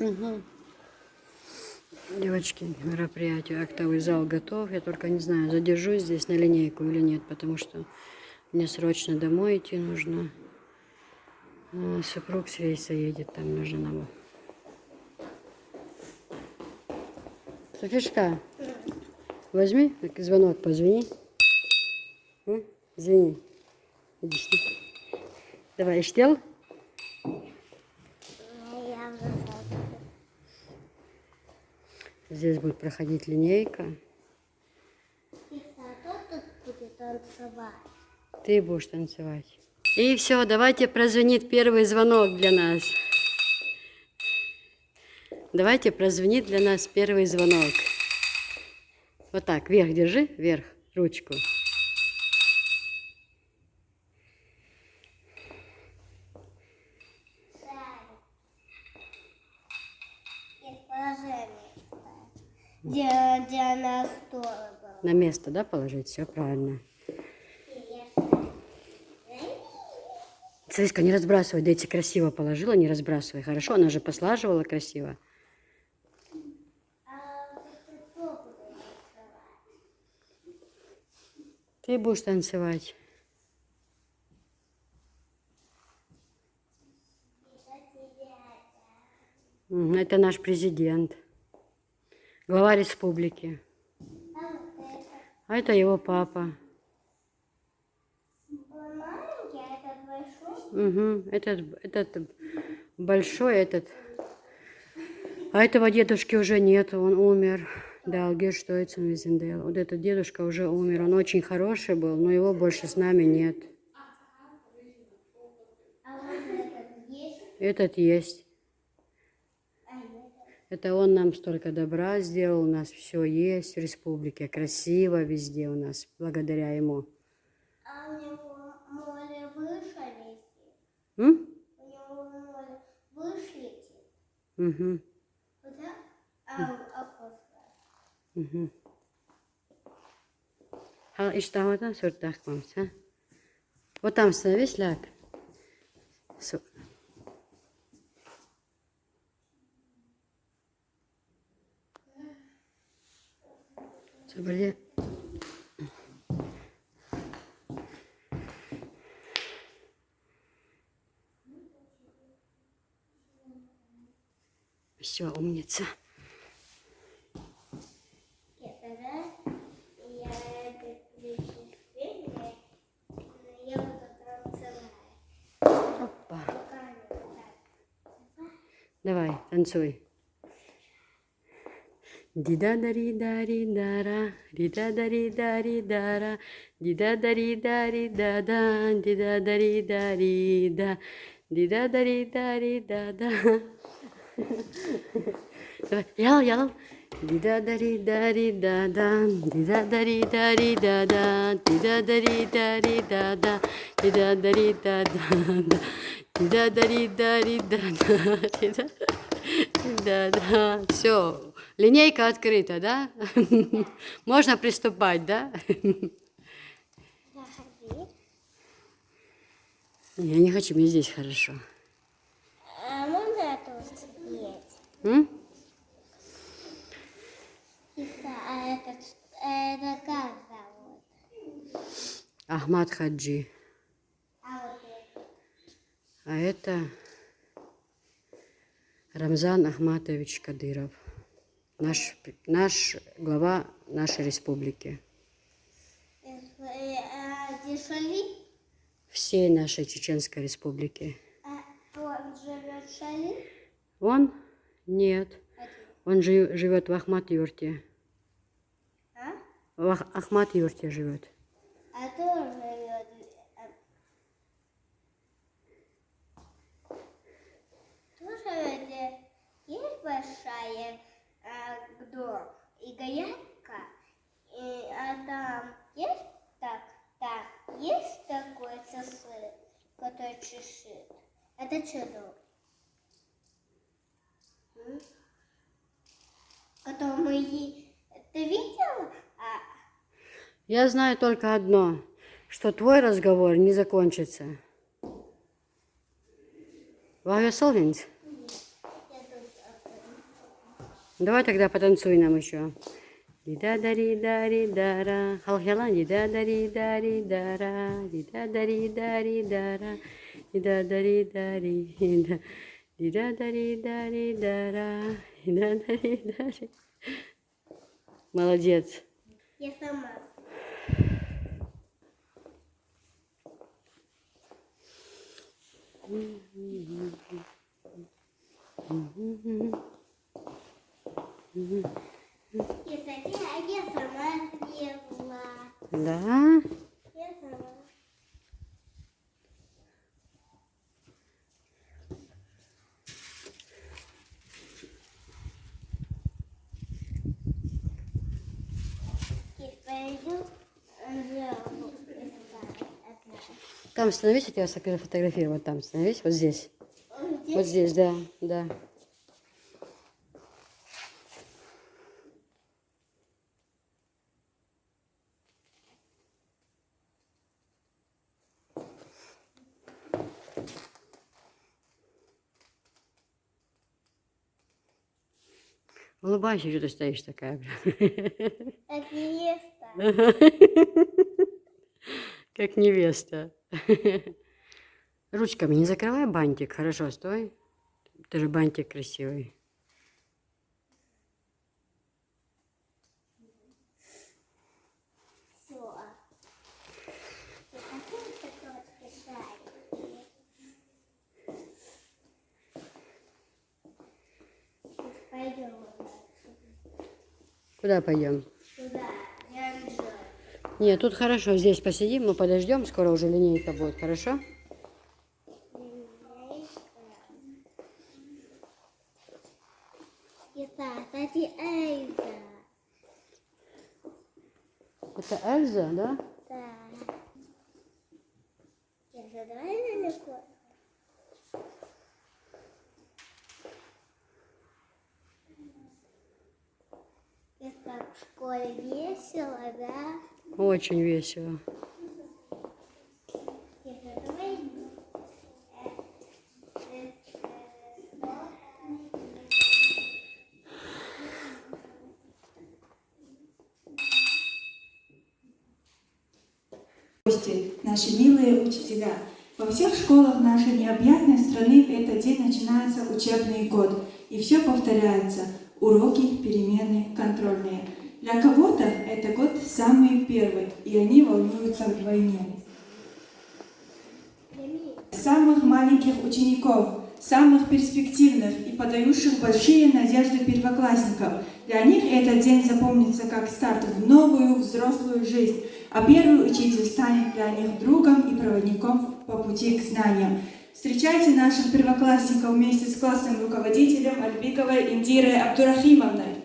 Угу. Девочки, мероприятие, актовый зал готов. Я только не знаю, задержусь здесь на линейку или нет, потому что мне срочно домой идти нужно. Супруг с рейса едет, там нужно нам. Софишка, возьми, звонок, позвони. Звони. Иди сюда. Давай, иштел? Здесь будет проходить линейка. Кто тут будет танцевать? Ты будешь танцевать. И все, давайте прозвонит первый звонок для нас. Давайте прозвонит для нас первый звонок. Вот так, вверх держи, вверх, ручку. Есть положение. Где она стола была. На место, да, положить? Все правильно. Слышка, не разбрасывай, дайте красиво положила, не разбрасывай. Хорошо, она же послаживала красиво. Ты будешь танцевать. Это наш президент. Глава республики. А это его папа. Маленький, а этот большой? Угу. Этот большой, этот. А этого дедушки уже нет, он умер. Да, Алгерштойцен Визендейл. Вот этот дедушка уже умер. Он очень хороший был, но его больше с нами нет. А вот этот есть? Этот есть. Это он нам столько добра сделал, у нас все есть в республике, красиво везде у нас, благодаря ему. А у него море выше летит? М? У него море выше летит? Угу. Вот так? А после? Угу. Al iştahına sırtak mamsa. Вот там становись, ляг. Соболе. Все, умница. Опа. Давай, танцуй. Дида-дари-дари-дара, дида-дари-дари-дара, дида-дари-дари-да-да, дида-дари-дари-да, дида-дари-дари-да-да. Давай, ял. Дида-дари-дари-да-да, дида-дари-дари-да-да, дида-дари-дари-да-да, дида-дари-да-да-да, дида-дари-дари-да-да, да-да. Все, линейка открыта, да? Можно приступать, да? Я не хочу, мне здесь хорошо. А можно это вот сидеть? А это как зовут? Ахмад Хаджи. А вот это? А это Рамзан Ахматович Кадыров. Наш глава нашей республики. Шали? Всей нашей Чеченской республики. Он живет в Шали? Он? Нет. Он живет в Ахмат-Юрте. А? В Ахмат-Юрте живет. А кто живет? Кто живет? Есть большая дом и гаятка, а там есть есть такой сосед, который чешет. Это что дом? Который ты видела? Я знаю только одно, что твой разговор не закончится. Waar je zo heen? Давай тогда потанцуй нам еще. Ди-да-да-ри-да-ри-да-ра. Халхелан, ди-да-да-ри-да-ри-да-ра. Ди-да-да-ри-да-ри-да-ра. Ди-да-да-ри-да-ри. Ди-да-да-ри-да-ри-да-ра. Ди-да-да-ри-да-ри. Молодец. Я сама. Я сама сделала. Да? Я сама. И пойду Там становись, я тебя сфотографирую. Вот там становись, вот здесь. Вот здесь, да, да. Улыбайся, что ты стоишь такая. Как невеста. Как невеста. Ручками не закрывай бантик. Хорошо, стой. Ты же бантик красивый. Все. Пойдем. Куда пойдем? Сюда. Я лежу. Нет, тут хорошо. Здесь посидим, мы подождем. Скоро уже линейка будет. Хорошо? Кстати, Эльза. Это Эльза, да? Да. Эльза, давай далеко. Это в школе весело, да? Очень весело. Эльза, давай. Гости, наши милые учителя. Во всех школах нашей необъятной страны в этот день начинается учебный год. И все повторяется. Уроки, перемены, контрольные. Для кого-то это год самый первый, и они волнуются вдвойне. Самых маленьких учеников, самых перспективных и подающих большие надежды первоклассников. Для них этот день запомнится как старт в новую взрослую жизнь, а первый учитель станет для них другом и проводником по пути к знаниям. Встречайте наших первоклассников вместе с классным руководителем Альбиковой Индирой Абдурахимовной.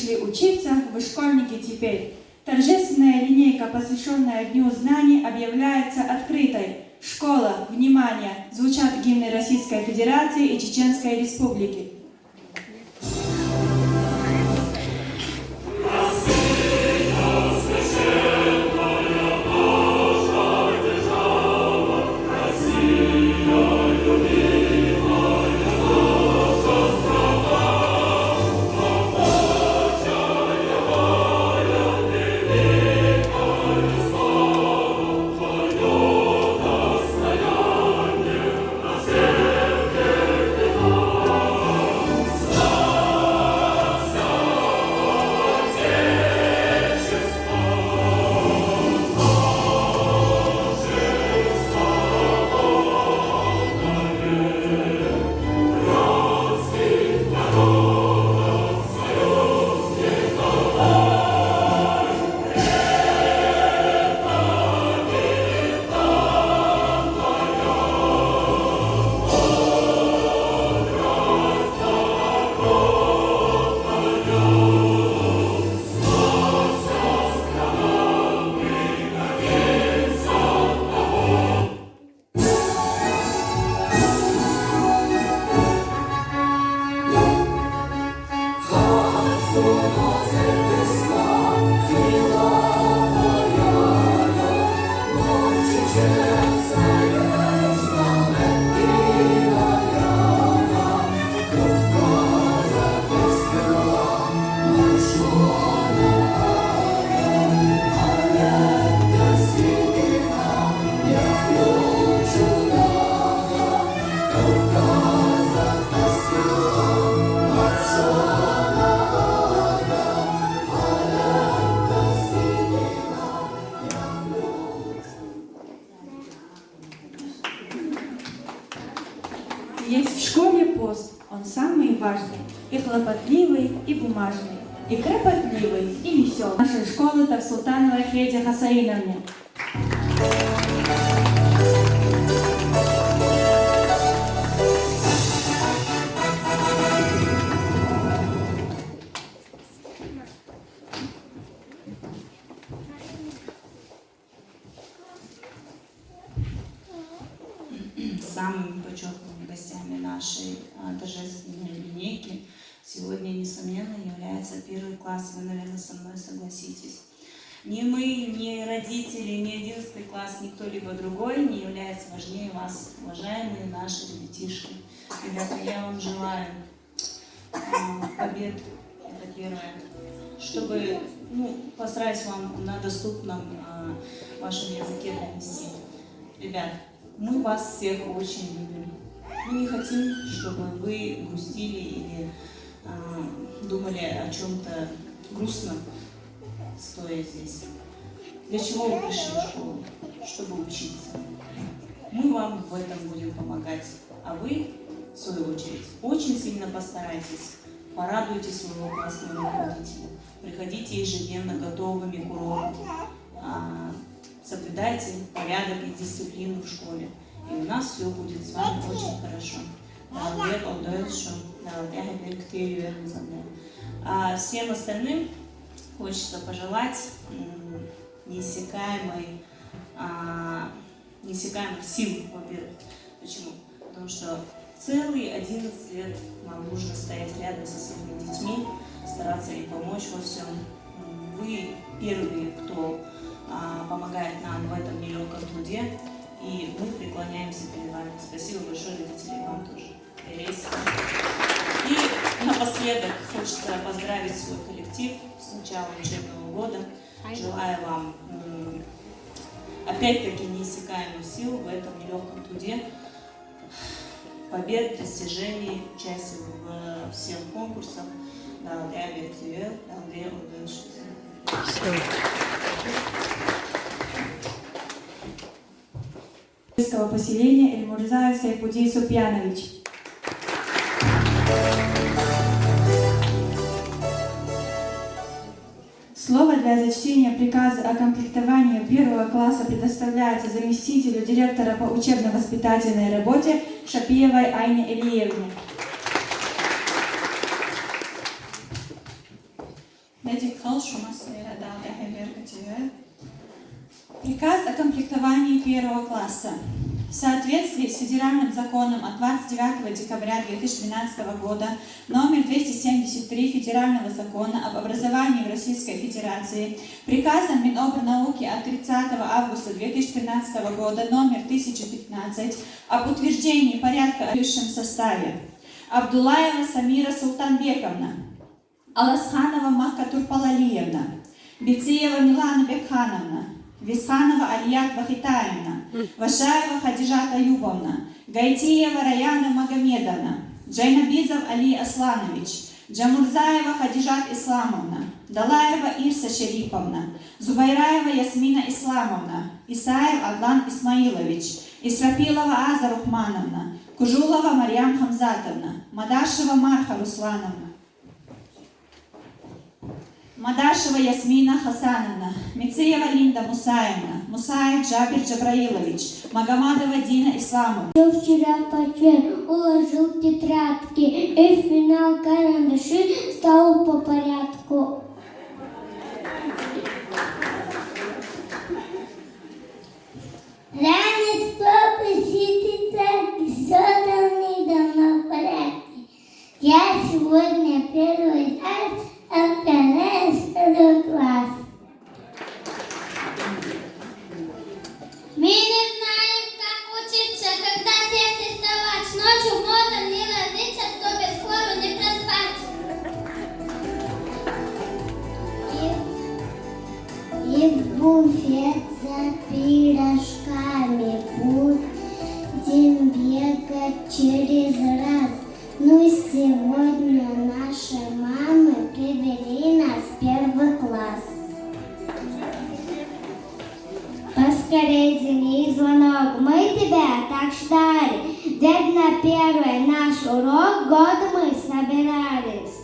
пришли учиться, вы школьники теперь. Торжественная линейка, посвященная Дню знаний, объявляется открытой. Школа, внимание! Звучат гимны Российской Федерации и Чеченской Республики. Есть в школе пост, он самый важный, и хлопотливый, и бумажный, и кропотливый, и веселый. Нашей школы Тарсултановой Хеде Хасаиновне. Самыми почетными гостями нашей торжественной линейки сегодня, несомненно, является первый класс. Вы, наверное, со мной согласитесь. Ни мы, ни родители, ни 11 класс, ни кто-либо другой не является важнее вас, уважаемые наши ребятишки. Ребята, я вам желаю побед, это первое, чтобы, постараюсь вам на доступном вашем языке донести. Ребят, мы вас всех очень любим. Мы не хотим, чтобы вы грустили или думали о чем-то грустном, стоя здесь. Для чего вы пришли в школу? Чтобы учиться. Мы вам в этом будем помогать. А вы, в свою очередь, очень сильно постарайтесь. Порадуйте своего классного руководителя. Приходите ежедневно готовыми к уроку. Соблюдайте порядок и дисциплину в школе. И у нас все будет с вами очень хорошо. А всем остальным хочется пожелать неиссякаемых сил, во-первых. Почему? Потому что целые 11 лет вам нужно стоять рядом со своими детьми, стараться им помочь во всем. Вы первые, кто помогает нам в этом нелегком труде, и мы преклоняемся перед вами. Спасибо большое, родители, вам тоже. И напоследок хочется поздравить свой коллектив с началом учебного года. Желаю вам опять-таки неиссякаемых сил в этом нелегком труде, побед, достижений, участия в всех конкурсах. Поселения Эльмурзаев Сайпудей Супьянович. Слово для зачтения приказа о комплектовании первого класса предоставляется заместителю директора по учебно-воспитательной работе Шапиевой Айне Элиевне. стол Шумасвера Далгахебергативе. Приказ о комплектовании первого класса. В соответствии с федеральным законом от 29 декабря 2012 года номер 273 Федерального закона об образовании в Российской Федерации, приказом Минобрнауки от 30 августа 2013 года номер 1015 об утверждении порядка в высшем составе. Абдуллаева Самира Султанбековна, Аласханова Макка Турпалалиевна, Бециева Милана Бекхановна, Висханова Алият Вахитаевна, Вашаева Хадижат Аюбовна, Гайтиева Раяна Магомедовна, Джайнабизов Али Асланович, Джамурзаева Хадижат Исламовна, Далаева Ирса Шериповна, Зубайраева Ясмина Исламовна, Исаев Адлан Исмаилович, Исрапилова Аза Рухмановна, Кужулова Марьям Хамзатовна, Мадашева Марха Руслановна, Мадашева Ясмина Хасановна, Мициева Линда Мусаевна, Мусаев Джабир Джабраилович, Магомадова Дина Исламовна. Я вчера почти уложил тетрадки и в финал карандаши стал по порядку. Ранец папа сидит тетрадки, все давно в порядке. Я сегодня первый раз отправляюсь в второй класс. Мы не знаем, как учиться, когда сесть и вставать. Ночью мозгом не ложиться, чтобы скоро не проспать. И в буфет за пирожками будем бегать через раз. Ну и сегодня наши мамы привели нас в первый класс. Поскорей звени звонок, мы тебя так ждали. Ведь на первый наш урок год мы собирались.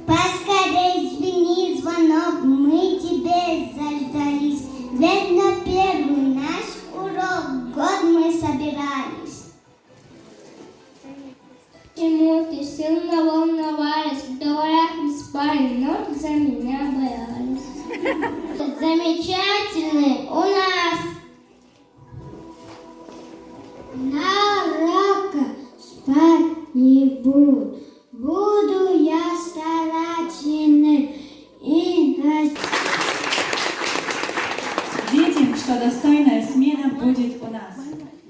Поскорей звени звонок, мы тебе заждались. Ведь на первый наш урок год мы собирались. Почему ты сильно волновались, в дворах не спали, но за меня боялись. Замечательный у нас на уроках спать не буду. Буду я старательный и Видим, что достойная смена будет у нас.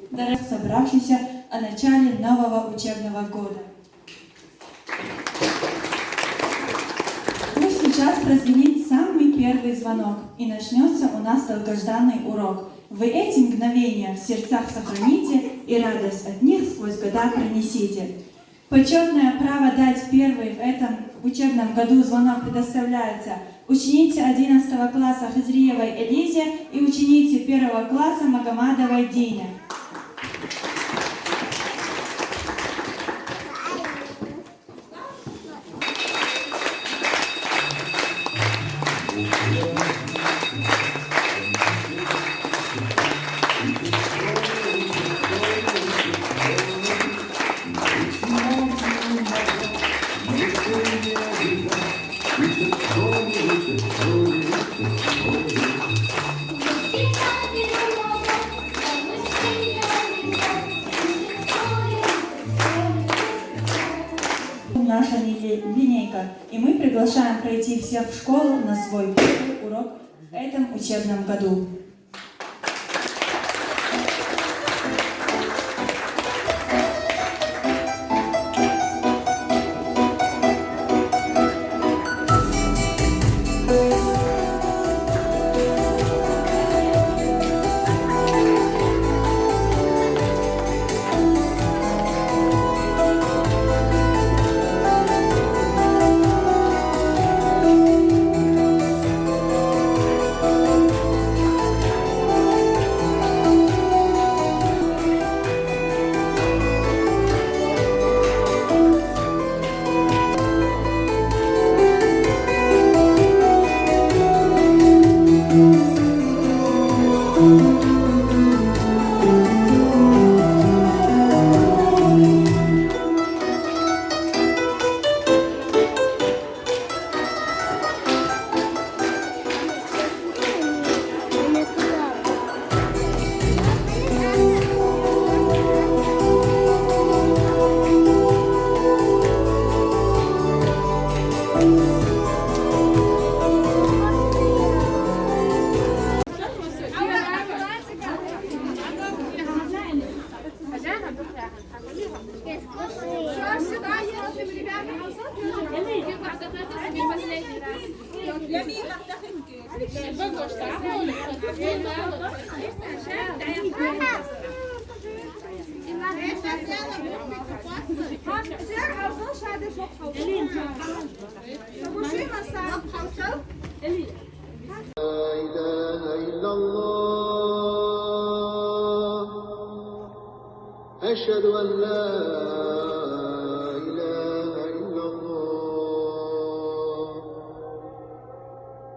Дорогие собравшиеся о начале нового учебного года. Пусть сейчас прозвенит самый первый звонок и начнется у нас долгожданный урок. Вы эти мгновения в сердцах сохраните и радость от них сквозь года пронесите. Почетное право дать первый в этом учебном году звонок предоставляется ученице 11 класса Хазриевой Элизе и ученице 1 класса Магомадовой Дине. Наша линейка, и мы приглашаем пройти всех в школу на свой первый урок в этом учебном году. إله إلا الله أشهد أن لا